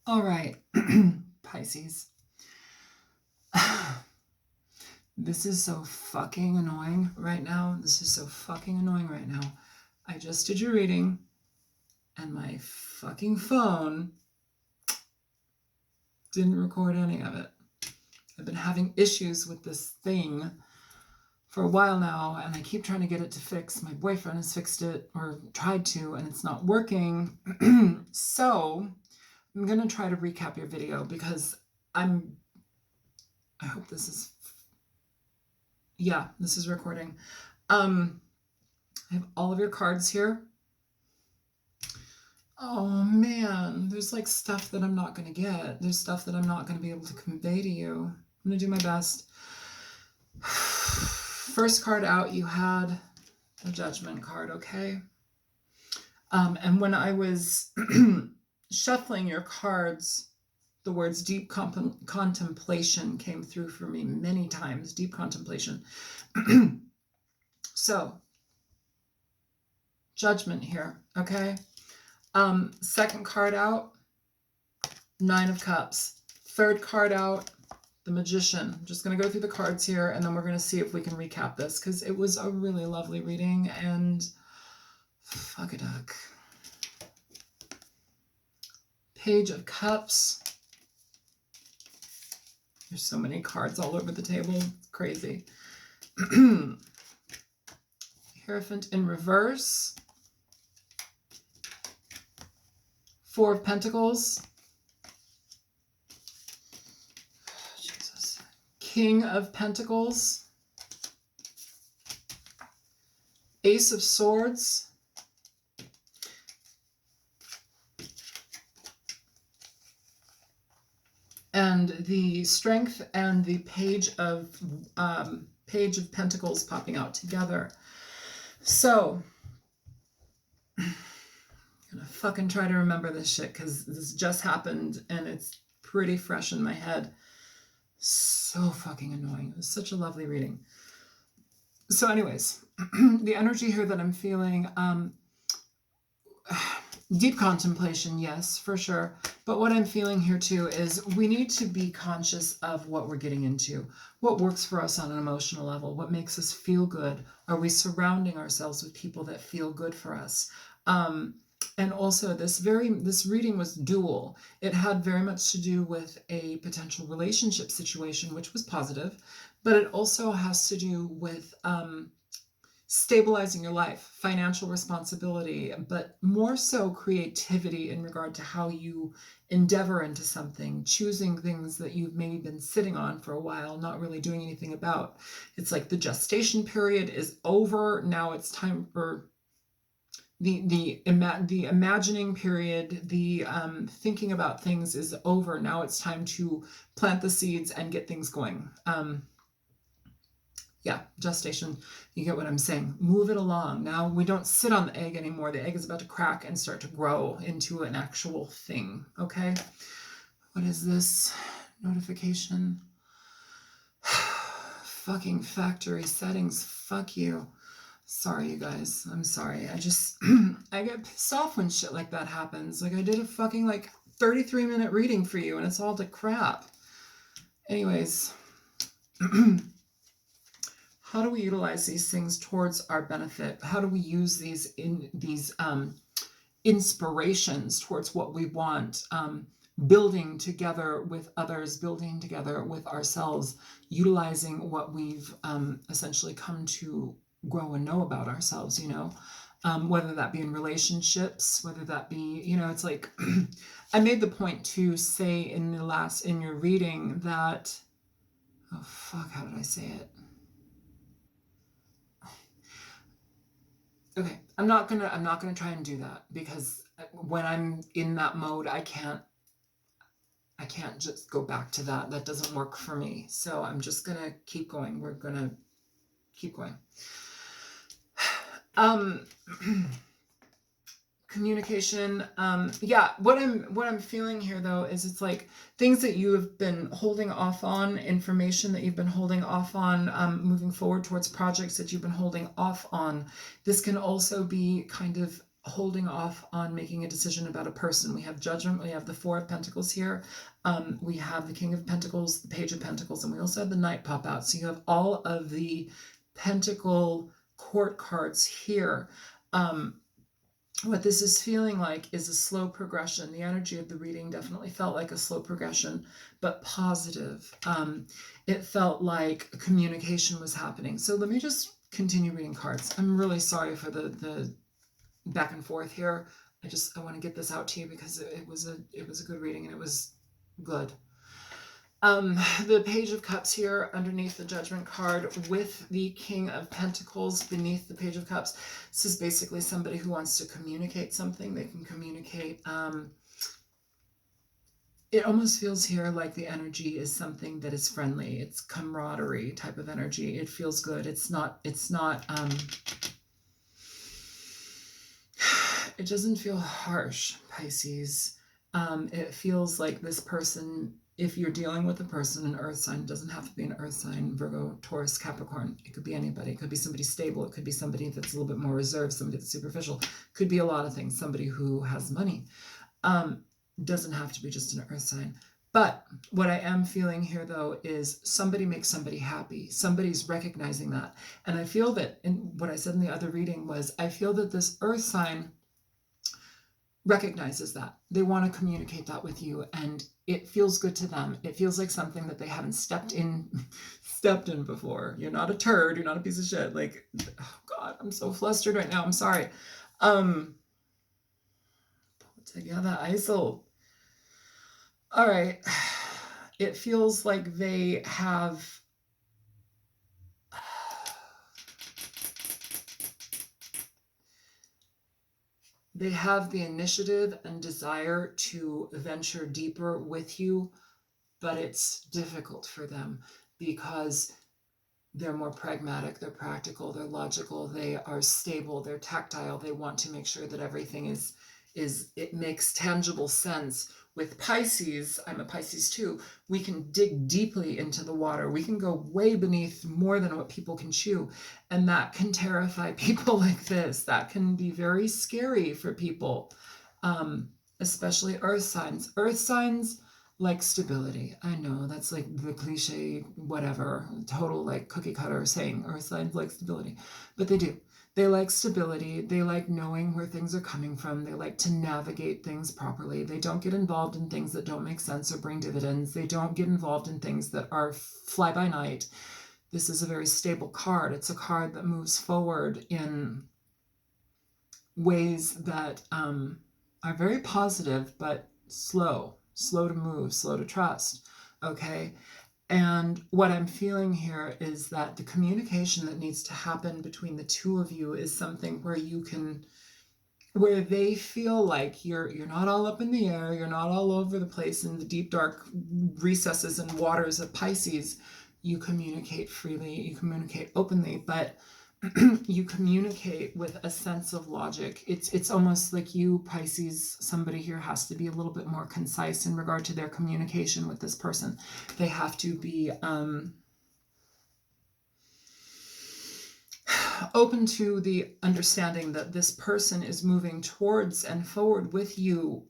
All right, Pisces. This is so fucking annoying right now. I just did your reading and my fucking phone didn't record any of it. I've been having issues with this thing for a while now, and I keep trying to get it to fix. My boyfriend has fixed it, or tried to, and it's not working. So I'm going to try to recap your video because I hope this is, yeah, this is recording. I have all of your cards here. Oh man, there's like stuff that I'm not going to get. There's stuff that I'm not going to be able to convey to you. I'm going to do my best. First card out, you had the Judgment card, okay? And when I was shuffling your cards, the words deep contemplation came through for me many times. Deep contemplation. So, Judgment here, okay? Second card out, Nine of Cups. Third card out, the Magician. I'm just going to go through the cards here, and then we're going to see if we can recap this, because it was a really lovely reading, and fuck a duck. Page of Cups. There's so many cards all over the table. It's crazy. Hierophant in reverse. Four of Pentacles. Jesus. King of Pentacles. Ace of Swords. And the Strength and the Page of Pentacles popping out together. So, I'm gonna fucking try to remember this shit because this just happened and it's pretty fresh in my head. So fucking annoying. It was such a lovely reading. So anyways, the energy here that I'm feeling, deep contemplation, yes, for sure. But what I'm feeling here too is we need to be conscious of what we're getting into, what works for us on an emotional level, what makes us feel good. Are we surrounding ourselves with people that feel good for us? And also this reading was dual. It had very much to do with a potential relationship situation, which was positive, but it also has to do with stabilizing your life, financial responsibility, but more so creativity in regard to how you endeavor into something, choosing things that you've maybe been sitting on for a while, not really doing anything about. It's like the gestation period is over. Now it's time for the imagining period, the thinking about things is over. Now it's time to plant the seeds and get things going. Yeah, gestation, you get what I'm saying. Move it along. Now we don't sit on the egg anymore. The egg is about to crack and start to grow into an actual thing, okay? What is this notification? Fucking factory settings, fuck you. Sorry, you guys. I'm sorry. I get pissed off when shit like that happens. Like I did a fucking 33-minute reading for you and it's all to crap. Anyways, how do we utilize these things towards our benefit? How do we use these inspirations towards what we want? Building together with others, building together with ourselves, utilizing what we've essentially come to grow and know about ourselves, whether that be in relationships, whether that be, it's like, I made the point to say in your reading that, oh fuck, how did I say it? Okay, I'm not gonna try and do that because when I'm in that mode, I can't just go back to that. That doesn't work for me. So I'm just gonna keep going. We're gonna keep going. Communication. Yeah, what I'm feeling here though is it's like things that you have been holding off on, information that you've been holding off on, moving forward towards projects that you've been holding off on. This can also be kind of holding off on making a decision about a person. We have Judgment, we have the Four of Pentacles here, we have the King of Pentacles, the Page of Pentacles, and we also have the Knight pop out. So you have all of the Pentacle court cards here. What this is feeling like is a slow progression. The energy of the reading definitely felt like a slow progression, but positive. It felt like communication was happening. So let me just continue reading cards. I'm really sorry for the back and forth here. I want to get this out to you because it was a good reading and it was good. The Page of Cups here underneath the Judgment card with the King of Pentacles beneath the Page of Cups. This is basically somebody who wants to communicate something. They can communicate. It almost feels here like the energy is something that is friendly. It's camaraderie type of energy. It feels good. It's not, it doesn't feel harsh, Pisces. It feels like this person, if you're dealing with a person, an earth sign, doesn't have to be an earth sign, Virgo, Taurus, Capricorn. It could be anybody. It could be somebody stable. It could be somebody that's a little bit more reserved, somebody that's superficial. It could be a lot of things. Somebody who has money. Doesn't have to be just an earth sign. But what I am feeling here, though, is somebody makes somebody happy. Somebody's recognizing that. And I feel that, in what I said in the other reading was, I feel that this earth sign recognizes that. They want to communicate that with you, and it feels good to them. It feels like something that they haven't stepped in before. You're not a turd. You're not a piece of shit. Like, oh God, I'm so flustered right now. I'm sorry. Pull it together, Isol. All right. It feels like they have the initiative and desire to venture deeper with you, but it's difficult for them because they're more pragmatic, they're practical, they're logical, they are stable, they're tactile. They want to make sure that everything it makes tangible sense. With Pisces, I'm a Pisces too, we can dig deeply into the water. We can go way beneath more than what people can chew. And that can terrify people like this. That can be very scary for people, especially earth signs. Earth signs like stability. I know that's like the cliche, whatever, total like cookie cutter saying earth signs like stability, but they do. They like stability. They like knowing where things are coming from. They like to navigate things properly. They don't get involved in things that don't make sense or bring dividends. They don't get involved in things that are fly by night. This is a very stable card. It's a card that moves forward in ways that are very positive, but slow to move, slow to trust. Okay. And what I'm feeling here is that the communication that needs to happen between the two of you is something where they feel like you're not all up in the air, you're not all over the place in the deep, dark recesses and waters of Pisces. You communicate freely, you communicate openly, but you communicate with a sense of logic. It's almost like you, Pisces, somebody here has to be a little bit more concise in regard to their communication with this person. They have to be open to the understanding that this person is moving towards and forward with you,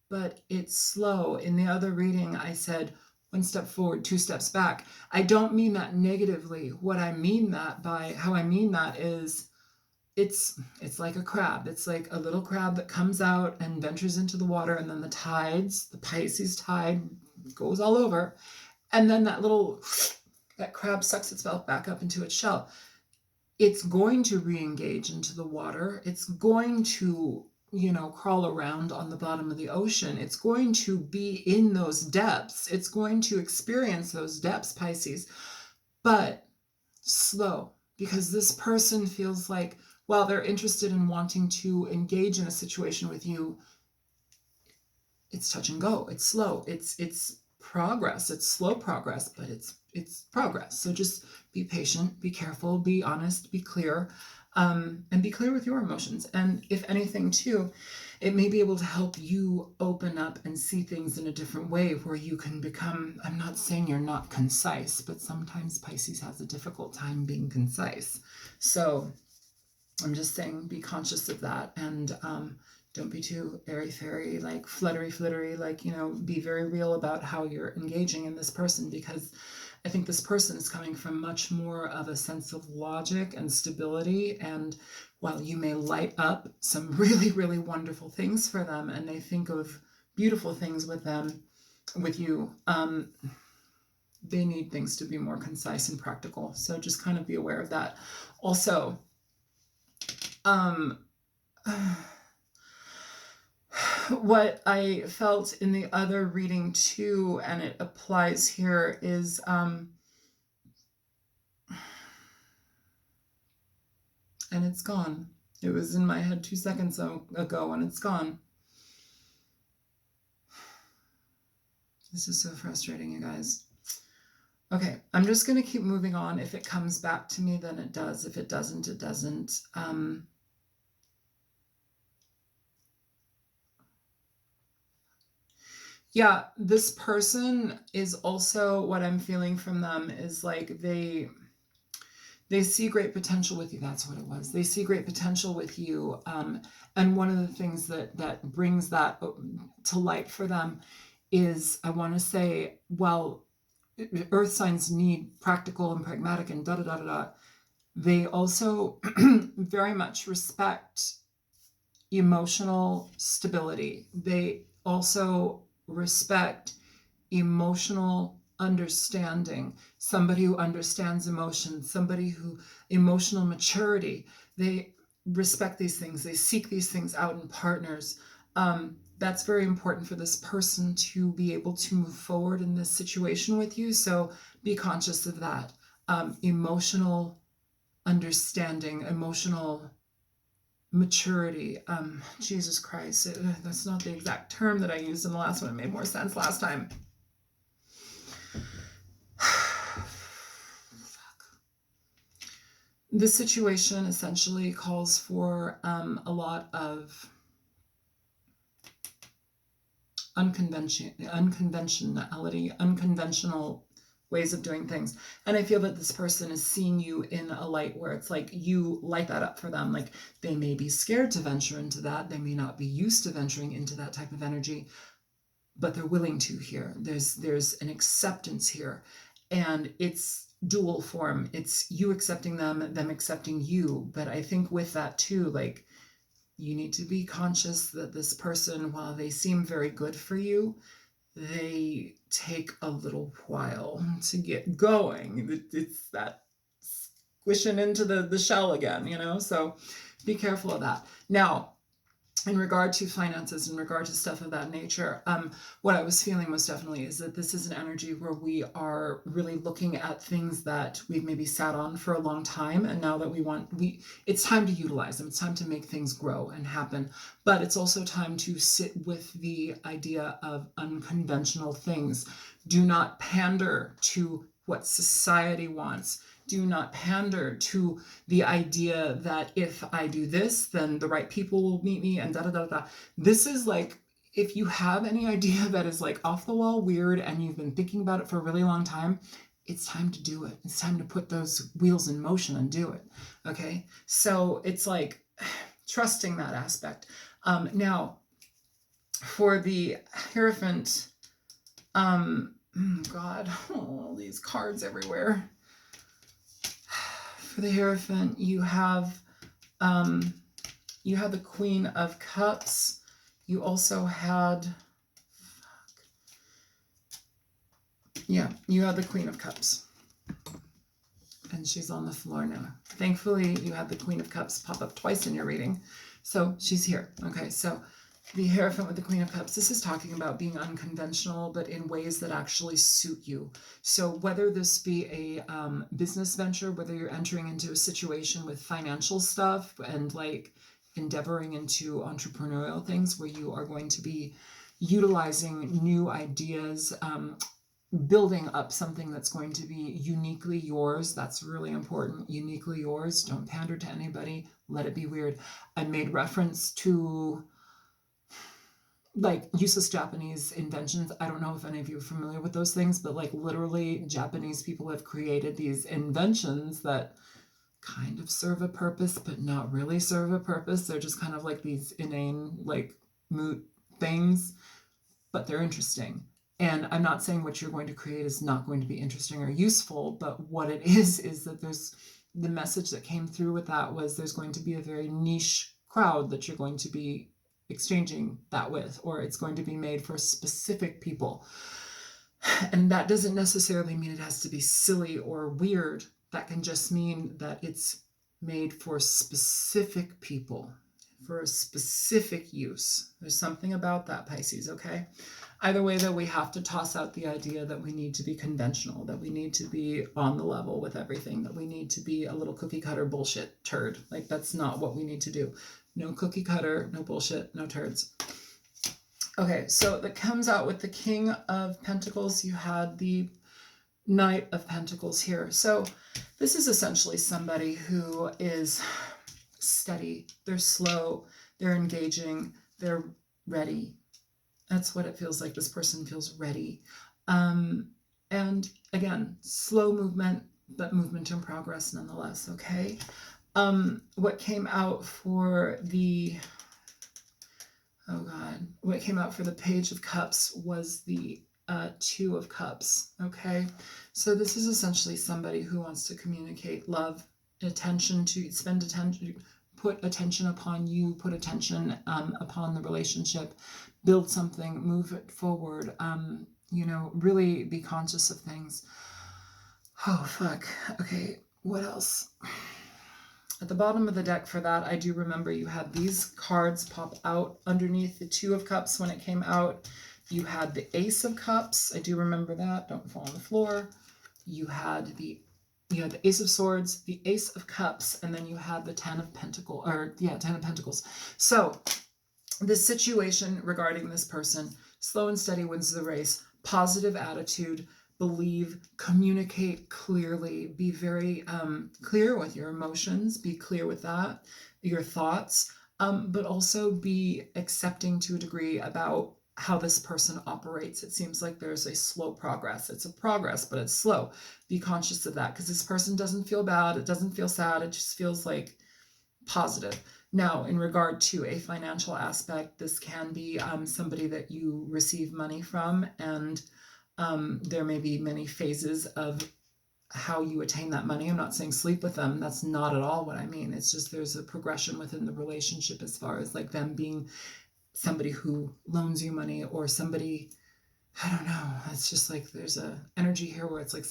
but it's slow. In the other reading, I said, 1 step forward, 2 steps back. I don't mean that negatively. What I mean that by, how I mean that is, it's like a crab. It's like a little crab that comes out and ventures into the water, and then the Pisces tide goes all over. And then that crab sucks itself back up into its shell. It's going to re-engage into the water. It's going to crawl around on the bottom of the ocean. It's going to be in those depths. It's going to experience those depths, Pisces, but slow, because this person feels like, while they're interested in wanting to engage in a situation with you, it's touch and go. It's slow. It's progress. It's slow progress, but it's progress. So just be patient, be careful, be honest, be clear. And be clear with your emotions. And if anything too, it may be able to help you open up and see things in a different way, where you can become, I'm not saying you're not concise, but sometimes Pisces has a difficult time being concise. So I'm just saying, be conscious of that, and don't be too airy-fairy, like fluttery, like, be very real about how you're engaging in this person, because I think this person is coming from much more of a sense of logic and stability. And while you may light up some really, really wonderful things for them, and they think of beautiful things with you, they need things to be more concise and practical. So just kind of be aware of that. Also, what I felt in the other reading too, and it applies here, is and it's gone. It was in my head 2 seconds ago, and it's gone. This is so frustrating, you guys. Okay, I'm just going to keep moving on. If it comes back to me, then it does. If it doesn't, it doesn't. Yeah, this person is also, what I'm feeling from them is like they see great potential with you. That's what it was. They see great potential with you. And one of the things that brings that to light for them is, I want to say, well, earth signs need practical and pragmatic and da-da-da-da-da. They also very much respect emotional stability. They also respect emotional understanding, somebody who understands emotions, somebody who, emotional maturity. They respect these things. They seek these things out in partners. That's very important for this person to be able to move forward in this situation with you. So be conscious of that. Emotional understanding, emotional maturity. Jesus Christ, that's not the exact term that I used in the last one. It made more sense last time. This situation essentially calls for a lot of unconventionality, unconventional ways of doing things. And I feel that this person is seeing you in a light where it's like you light that up for them. Like, they may be scared to venture into that. They may not be used to venturing into that type of energy, but they're willing to here. There's an acceptance here, and it's dual form. It's you accepting them accepting you. But I think with that too, like, you need to be conscious that this person, while they seem very good for you, they take a little while to get going. It's that squishing into the shell again, so be careful of that. Now, in regard to finances, in regard to stuff of that nature, what I was feeling most definitely is that this is an energy where we are really looking at things that we've maybe sat on for a long time, and now that it's time to utilize them. It's time to make things grow and happen, but it's also time to sit with the idea of unconventional things. Do not pander to what society wants. Do not pander to the idea that if I do this, then the right people will meet me, and da-da-da-da. This is like, if you have any idea that is like off the wall weird and you've been thinking about it for a really long time, it's time to do it. It's time to put those wheels in motion and do it. Okay? So it's like trusting that aspect. Now, for the Hierophant, God, these cards everywhere. For the Hierophant, you have the Queen of Cups. You also had, you had the Queen of Cups. And she's on the floor now. Thankfully, you had the Queen of Cups pop up twice in your reading. So she's here. Okay, so the Hierophant with the Queen of Cups, this is talking about being unconventional, but in ways that actually suit you. So whether this be a business venture, whether you're entering into a situation with financial stuff and like endeavoring into entrepreneurial things where you are going to be utilizing new ideas, building up something that's going to be uniquely yours. That's really important. Uniquely yours. Don't pander to anybody. Let it be weird. I made reference to like useless Japanese inventions. I don't know if any of you are familiar with those things, but like literally Japanese people have created these inventions that kind of serve a purpose, but not really serve a purpose. They're just kind of like these inane, like moot things, but they're interesting. And I'm not saying what you're going to create is not going to be interesting or useful, but what it is that there's the message that came through with that was there's going to be a very niche crowd that you're going to be exchanging that with, or it's going to be made for specific people. And that doesn't necessarily mean it has to be silly or weird. That can just mean that it's made for specific people, for a specific use. There's something about that, Pisces, okay? Either way, though, we have to toss out the idea that we need to be conventional, that we need to be on the level with everything, that we need to be a little cookie cutter bullshit turd. Like, that's not what we need to do. No cookie cutter, no bullshit, no turds. Okay, so that comes out with the King of Pentacles. You had the Knight of Pentacles here. So this is essentially somebody who is steady. They're slow. They're engaging. They're ready. That's what it feels like. This person feels ready. And again, slow movement, but movement in progress nonetheless, okay? What came out for the... Oh God, what came out for the Page of Cups was the Two of Cups, okay? So this is essentially somebody who wants to communicate love, attention to, spend attention, put attention upon you, put attention upon the relationship, build something, move it forward, you know, really be conscious of things. Oh, fuck. Okay, what else? At the bottom of the deck for that, I do remember you had these cards pop out underneath the Two of Cups when it came out. You had the Ace of Cups. I do remember that. Don't fall on the floor. You had the Ace of Swords, the Ace of Cups, and then you had the Ten of Pentacles, Ten of Pentacles. So the situation regarding this person, slow and steady wins the race, positive attitude, believe, communicate clearly, be very clear with your emotions, be clear with that, your thoughts, but also be accepting to a degree about how this person operates. It seems like there's a slow progress. It's a progress, but it's slow. Be conscious of that because this person doesn't feel bad. It doesn't feel sad. It just feels like positive. Now, in regard to a financial aspect, this can be somebody that you receive money from, and there may be many phases of how you attain that money. I'm not saying sleep with them. That's not at all what I mean. It's just there's a progression within the relationship as far as like them being somebody who loans you money or somebody, I don't know. It's just like there's a energy here where it's like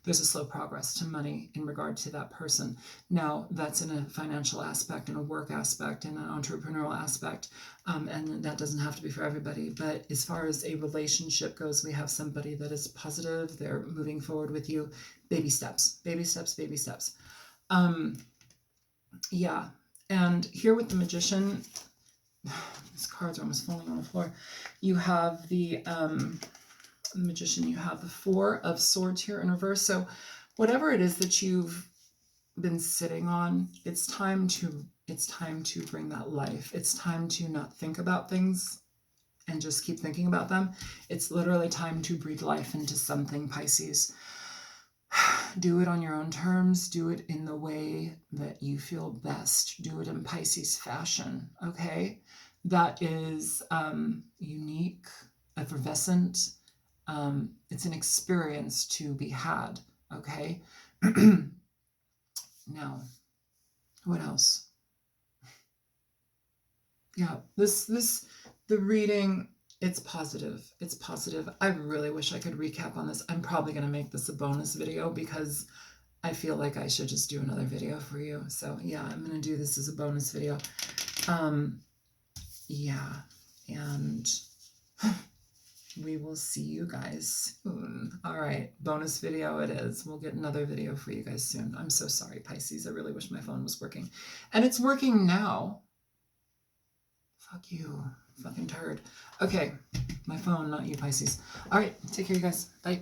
there's a slow progress to money in regard to that person. Now, that's in a financial aspect, in a work aspect, in an entrepreneurial aspect, and that doesn't have to be for everybody. But as far as a relationship goes, we have somebody that is positive. They're moving forward with you. Baby steps, baby steps, baby steps. Yeah. And here with the Magician, these cards are almost falling on the floor. You have the Magician, you have the Four of Swords here in reverse. So whatever it is that you've been sitting on, it's time to bring that life. It's time to not think about things and just keep thinking about them. It's literally time to breathe life into something, Pisces. Do it on your own terms. Do it in the way that you feel best. Do it in Pisces fashion, okay? That is unique, effervescent. It's an experience to be had, okay? Now, what else? Yeah, the reading, it's positive. It's positive. I really wish I could recap on this. I'm probably going to make this a bonus video because I feel like I should just do another video for you. So yeah, I'm going to do this as a bonus video. Yeah, and we will see you guys soon. All right, bonus video it is. We'll get another video for you guys soon. I'm so sorry, Pisces. I really wish my phone was working. And it's working now. Fuck you, fucking turd. Okay, my phone, not you, Pisces. All right, take care, you guys. Bye.